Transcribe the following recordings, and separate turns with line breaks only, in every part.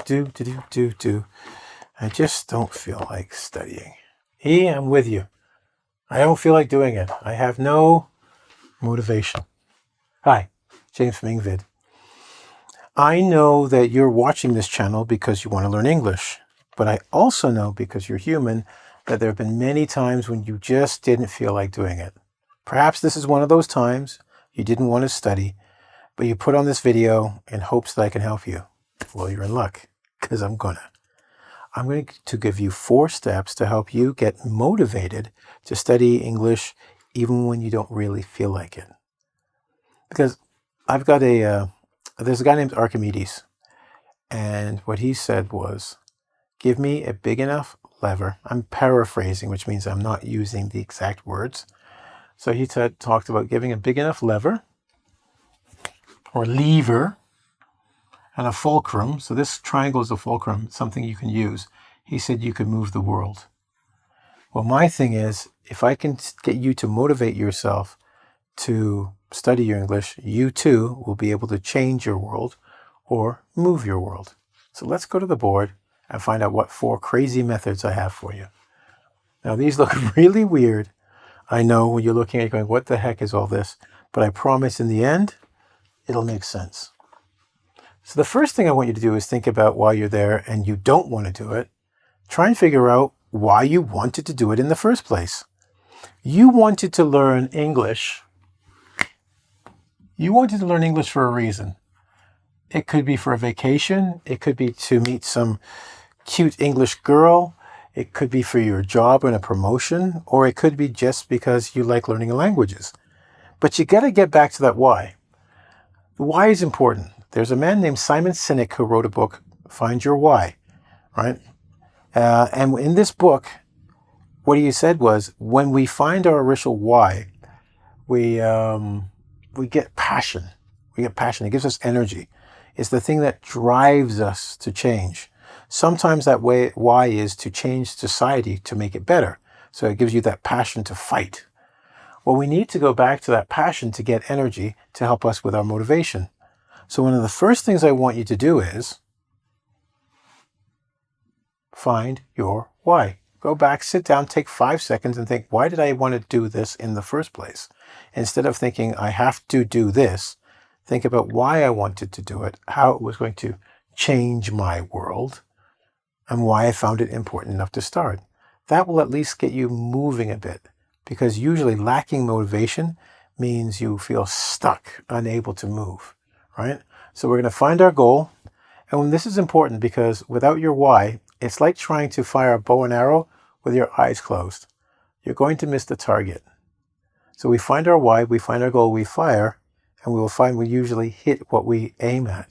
I just don't feel like studying. I'm with you. I don't feel like doing it. I have no motivation. Hi, James from engVid. I know that you're watching this channel because you want to learn English, but I also know, because you're human, that there have been many times when you just didn't feel like doing it. Perhaps this is one of those times you didn't want to study, but you put on this video in hopes that I can help you. Well, you're in luck, because I'm going to give you 4 steps to help you get motivated to study English even when you don't really feel like it. Because I've got there's a guy named Archimedes, and what he said was, give me a big enough lever. I'm paraphrasing, which means I'm not using the exact words. So he talked about giving a big enough lever or lever and a fulcrum. So this triangle is a fulcrum, something you can use. He said you could move the world. Well, my thing is, if I can get you to motivate yourself to study your English, you too will be able to change your world or move your world. So let's go to the board and find out what 4 crazy methods I have for you. Now, these look really weird. I know when you're looking at it going, what the heck is all this? But I promise in the end, it'll make sense. So the first thing I want you to do is think about why you're there and you don't want to do it. Try and figure out why you wanted to do it in the first place. You wanted to learn English. You wanted to learn English for a reason. It could be for a vacation. It could be to meet some cute English girl. It could be for your job and a promotion, or it could be just because you like learning languages. But you got to get back to that why. The why is important. There's a man named Simon Sinek who wrote a book, Find Your Why, right? And in this book, what he said was, when we find our original why, we get passion. We get passion. It gives us energy. It's the thing that drives us to change. Sometimes that why is to change society to make it better. So it gives you that passion to fight. Well, we need to go back to that passion to get energy to help us with our motivation. So one of the first things I want you to do is find your why. Go back, sit down, take 5 seconds and think, why did I want to do this in the first place? Instead of thinking, I have to do this, think about why I wanted to do it, how it was going to change my world, and why I found it important enough to start. That will at least get you moving a bit, because usually lacking motivation means you feel stuck, unable to move, right? So we're going to find our goal. And this is important because without your why, it's like trying to fire a bow and arrow with your eyes closed. You're going to miss the target. So we find our why, we find our goal, we fire, and we will find we usually hit what we aim at,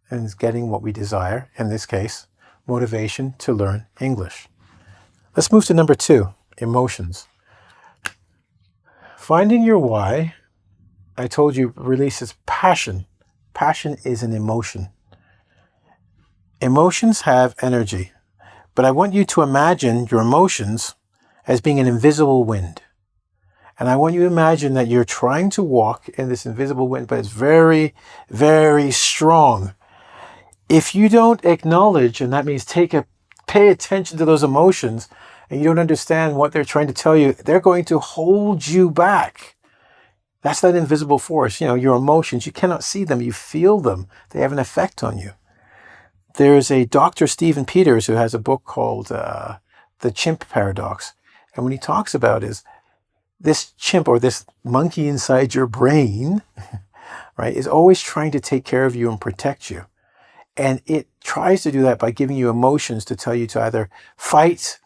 and it's getting what we desire, in this case, motivation to learn English. Let's move to number 2, emotions. Finding your why, I told you, releases passion. Passion is an emotion. Emotions have energy, but I want you to imagine your emotions as being an invisible wind. And I want you to imagine that you're trying to walk in this invisible wind, but it's very, very strong. If you don't acknowledge, and that means pay attention to those emotions, and you don't understand what they're trying to tell you, they're going to hold you back. That's that invisible force. Your emotions, you cannot see them, you feel them. They have an effect on you. There's a Dr. Stephen Peters who has a book called The Chimp Paradox. And what he talks about is this chimp, or this monkey inside your brain, right, is always trying to take care of you and protect you. And it tries to do that by giving you emotions to tell you to either fight,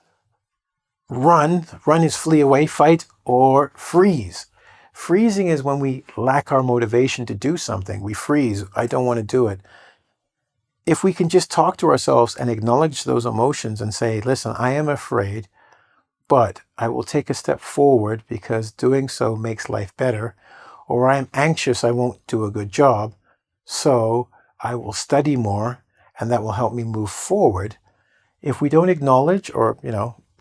run is flee away, fight, or freeze. Freezing is when we lack our motivation to do something. We freeze. I don't want to do it. If we can just talk to ourselves and acknowledge those emotions and say, listen, I am afraid, but I will take a step forward because doing so makes life better. Or I'm anxious, I won't do a good job, so I will study more, and that will help me move forward. If we don't acknowledge or,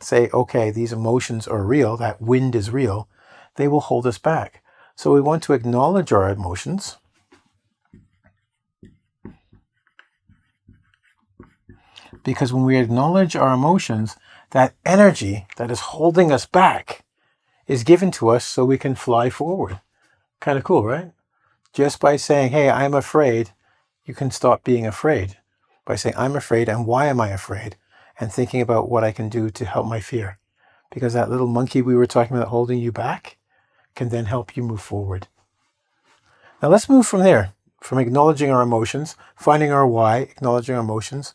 say, okay, these emotions are real, that wind is real, they will hold us back. So we want to acknowledge our emotions. Because when we acknowledge our emotions, that energy that is holding us back is given to us so we can fly forward. Kind of cool, right? Just by saying, hey, I'm afraid, you can stop being afraid. By saying, I'm afraid, and why am I afraid? And thinking about what I can do to help my fear. Because that little monkey we were talking about holding you back can then help you move forward. Now let's move from there, from acknowledging our emotions, finding our why, acknowledging our emotions.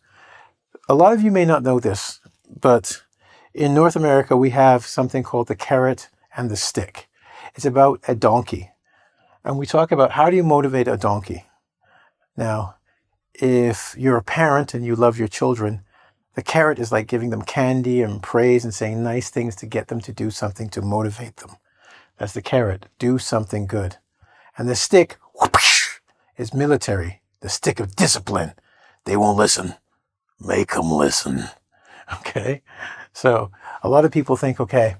A lot of you may not know this, but in North America, we have something called the carrot and the stick. It's about a donkey. And we talk about how do you motivate a donkey? Now, if you're a parent and you love your children, the carrot is like giving them candy and praise and saying nice things to get them to do something to motivate them. That's the carrot. Do something good. And the stick whoosh, is military. The stick of discipline. They won't listen. Make them listen. Okay? So a lot of people think, okay,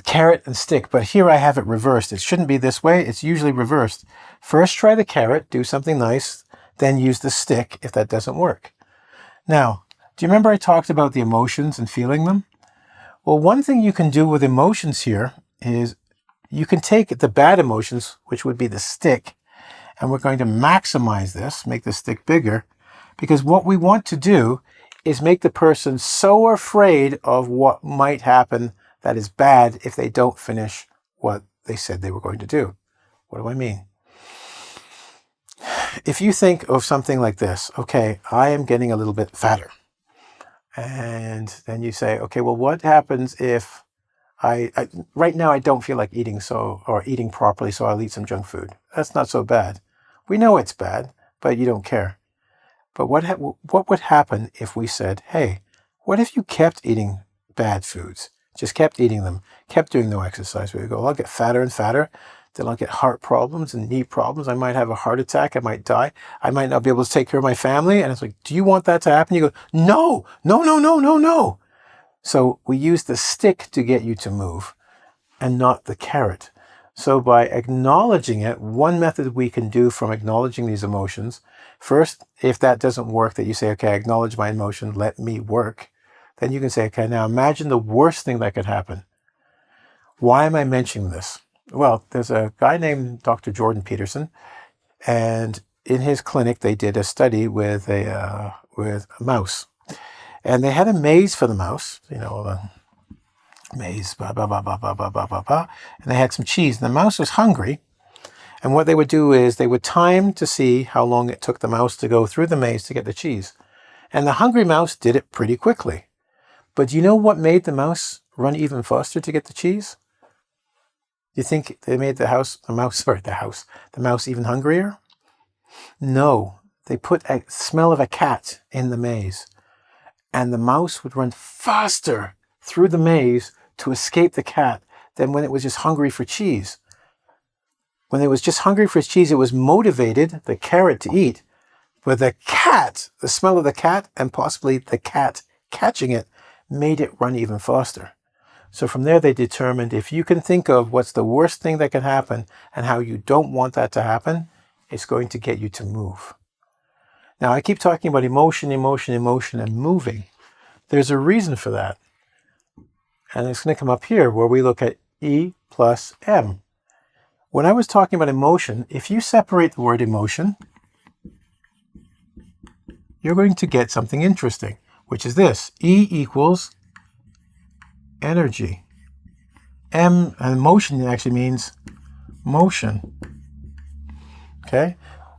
carrot and stick, but here I have it reversed. It shouldn't be this way. It's usually reversed. First try the carrot, do something nice, then use the stick if that doesn't work. Now, do you remember I talked about the emotions and feeling them? Well, one thing you can do with emotions here is you can take the bad emotions, which would be the stick, and we're going to maximize this, make the stick bigger, because what we want to do is make the person so afraid of what might happen that is bad if they don't finish what they said they were going to do. What do I mean? If you think of something like this, okay, I am getting a little bit fatter. And then you say, okay, well, what happens if I right now I don't feel like eating or eating properly, so I'll eat some junk food. That's not so bad. We know it's bad, but you don't care. But what would happen if we said, hey, what if you kept eating bad foods? Just kept eating them, kept doing no exercise. We go, I'll get fatter and fatter. Then I'll get heart problems and knee problems. I might have a heart attack. I might die. I might not be able to take care of my family. And it's like, do you want that to happen? You go, no, no, no, no, no, no. So we use the stick to get you to move and not the carrot. So by acknowledging it, one method we can do from acknowledging these emotions, first, if that doesn't work, that you say, okay, I acknowledge my emotion, let me work. Then you can say, okay, now imagine the worst thing that could happen. Why am I mentioning this? Well, there's a guy named Dr. Jordan Peterson, and in his clinic, they did a study with a mouse. And they had a maze for the mouse, maze, blah, blah, blah, blah, blah, blah, blah, blah, blah. And they had some cheese. And the mouse was hungry. And what they would do is they would time to see how long it took the mouse to go through the maze to get the cheese. And the hungry mouse did it pretty quickly. But do you know what made the mouse run even faster to get the cheese? Do you think they made the mouse even hungrier? No, they put a smell of a cat in the maze. And the mouse would run faster through the maze to escape the cat than when it was just hungry for cheese. When it was just hungry for cheese, it was motivated, the carrot, to eat. But the cat, the smell of the cat, and possibly the cat catching it, made it run even faster. So from there, they determined if you can think of what's the worst thing that can happen and how you don't want that to happen, it's going to get you to move. Now, I keep talking about emotion, emotion, emotion, and moving. There's a reason for that. And it's going to come up here where we look at E plus M. When I was talking about emotion, if you separate the word emotion, you're going to get something interesting, which is this. E equals energy. M, and motion actually means motion. Okay?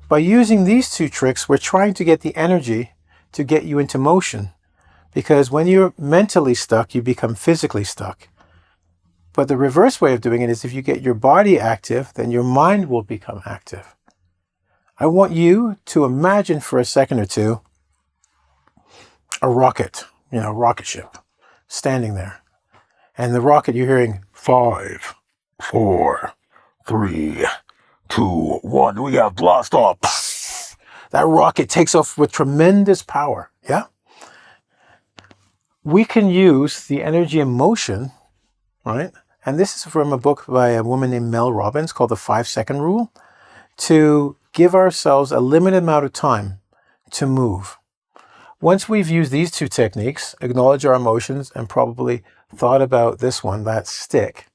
By using these two tricks, we're trying to get the energy to get you into motion. Because when you're mentally stuck, you become physically stuck. But the reverse way of doing it is if you get your body active, then your mind will become active. I want you to imagine for a second or two a rocket, rocket ship, standing there. And the rocket, you're hearing 5, 4, 3, 2, 1. We have blast off. That rocket takes off with tremendous power. Yeah? We can use the energy and motion, right? And this is from a book by a woman named Mel Robbins called the 5-second rule, to give ourselves a limited amount of time to move. Once we've used these two techniques, acknowledge our emotions, and probably thought about this one, that stick,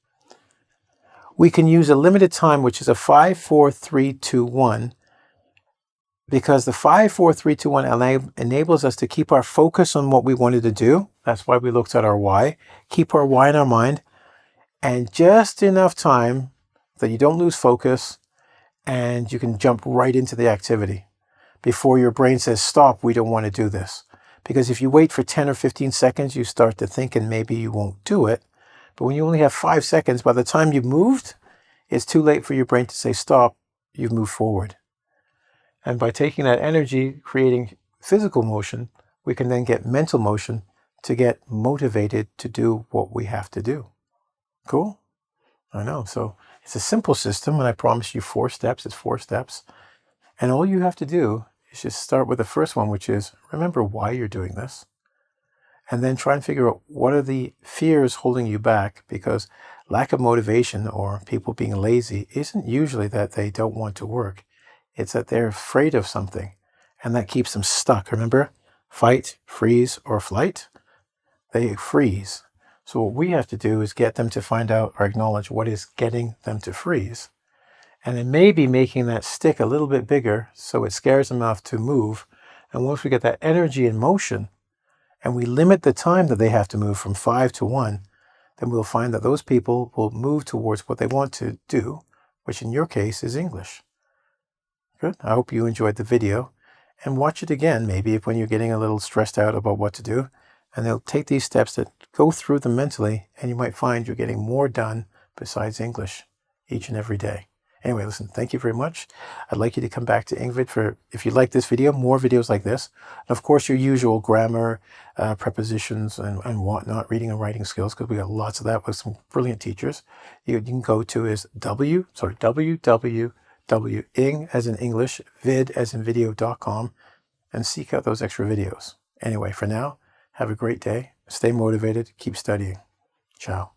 we can use a limited time, which is a 5, 4, 3, 2, 1, because the 5, 4, 3, 2, 1 enables us to keep our focus on what we wanted to do. That's why we looked at our why. Keep our why in our mind, and just enough time that you don't lose focus and you can jump right into the activity before your brain says, stop, we don't want to do this. Because if you wait for 10 or 15 seconds, you start to think and maybe you won't do it. But when you only have 5 seconds, by the time you've moved, it's too late for your brain to say, stop, you've moved forward. And by taking that energy, creating physical motion, we can then get mental motion to get motivated to do what we have to do. Cool? I know. So it's a simple system, and I promise you 4 steps. It's 4 steps. And all you have to do is just start with the first one, which is remember why you're doing this. And then try and figure out what are the fears holding you back, because lack of motivation or people being lazy isn't usually that they don't want to work. It's that they're afraid of something, and that keeps them stuck. Remember, fight, freeze, or flight? They freeze. So what we have to do is get them to find out or acknowledge what is getting them to freeze. And then maybe making that stick a little bit bigger so it scares them enough to move. And once we get that energy in motion, and we limit the time that they have to move from 5 to 1, then we'll find that those people will move towards what they want to do, which in your case is English. Good. I hope you enjoyed the video, and watch it again maybe if when you're getting a little stressed out about what to do, and they'll take these steps that go through them mentally, and you might find you're getting more done besides English each and every day. Anyway, listen, thank you very much. I'd like you to come back to engVid for, if you like this video, more videos like this. And of course, your usual grammar, prepositions, and whatnot, reading and writing skills, because we got lots of that with some brilliant teachers. You can go to is www, ing as in English, vid as in video.com, and seek out those extra videos. Anyway, for now, have a great day. Stay motivated. Keep studying. Ciao.